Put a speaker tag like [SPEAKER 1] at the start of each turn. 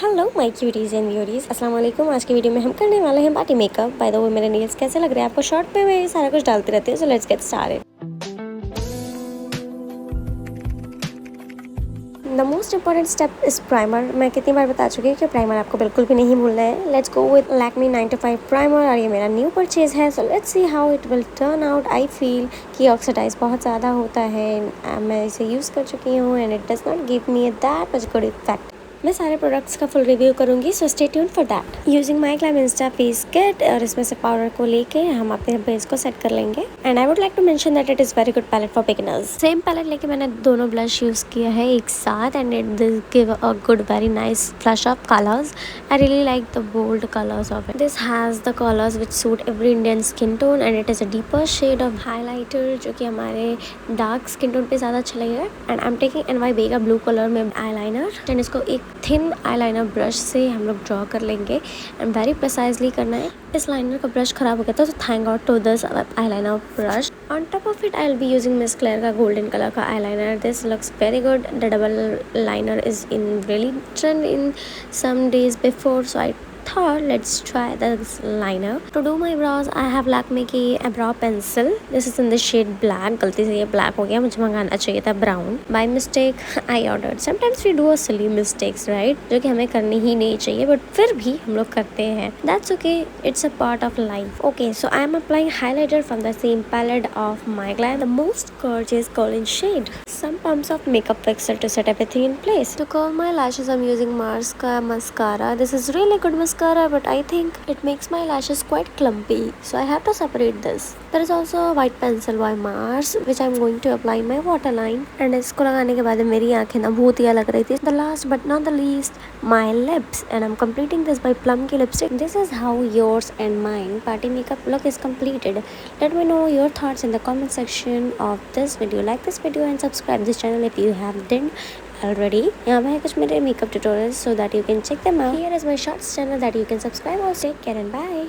[SPEAKER 1] Hello my cuties and beauties, अस्सलाम वालेकुम। आज की वीडियो में हम करने वाले हैं party makeup. By the way मेरे नेल्स कैसे लग रहे हैं आपको? शॉर्ट पे मैं सारा कुछ डालती रहती हूँ, so let's get started. The most important step is primer. मैं कितनी बार बता चुकी हूँ कि प्राइमर आपको बिल्कुल भी नहीं भूलना है। Let's go with Lakme 9 to 5 primer, और ये मेरा न्यू परचेज है, so let's see how it will turn out. I feel कि ऑक्सीडाइज बहुत ज़्यादा होता है, मैं इसे यूज़ कर चुकी हूँ and it does not give me that much good effect. मैं सारे प्रोडक्ट्स का फुल रिव्यू करूंगी, so stay tuned for that. Using my glam Insta face kit, और इसमें से पाउडर को लेके हम अपने बेस को सेट कर लेंगे। And I would like to mention that it is very good palette for beginners. Same palette लेके मैंने दोनों ब्लश यूज़ किया है एक साथ, and it give a good very nice flush of colours. I really like the bold colours of it. This has the colours which suit every Indian skin tone, and it is a deeper shade of highlighter जो कि हमारे dark skin tone पे ज़्यादा अच्छा लगेगा। And I am taking NYB का blue colour में eyeliner, and इसको एक थिन आईलाइनर ब्रश से हम लोग ड्रॉ कर लेंगे एंड वेरी प्रिसाइजली करना है। इस लाइनर का ब्रश खराब हो गया था, तो thank God to this eyeliner brush. On top of it I will be using Miss Claire का गोल्डन कलर का eyeliner. This looks very good. The double liner is in really trend in some days before, so I thought let's try this liner. To do my brows I have Lakme की eyebrow pencil. This is in the shade black. गलती से ये black हो गया, मुझे मंगाना चाहिए था brown. By mistake I ordered. Sometimes we do a silly mistakes, right? जो कि हमें करनी ही नहीं चाहिए, but फिर भी हम लोग करते हैं. That's okay. It's a part of life. Okay, so I am applying highlighter from the same palette of my glam, the most gorgeous golden shade. Some pumps of makeup fixer to set everything in place. To curl my lashes I'm using Mars का mascara. This is really good mascara, but I think it makes my lashes quite clumpy, so I have to separate this. There is also a white pencil by Mars which I'm going to apply in my waterline, and इसको लगाने के बाद मेरी आंखें ना भूतिया लग रही थी. The last but not the least, my lips, and I'm completing this by Plum की lipstick. This is how yours and mine party makeup look is completed. Let me know your thoughts in the comment section of this video. Like this video and subscribe this channel if you haven't already. यहाँ पे है कुछ मेरे makeup tutorials so that you can check them out. Here is my shorts channel that you can subscribe. Take care and bye.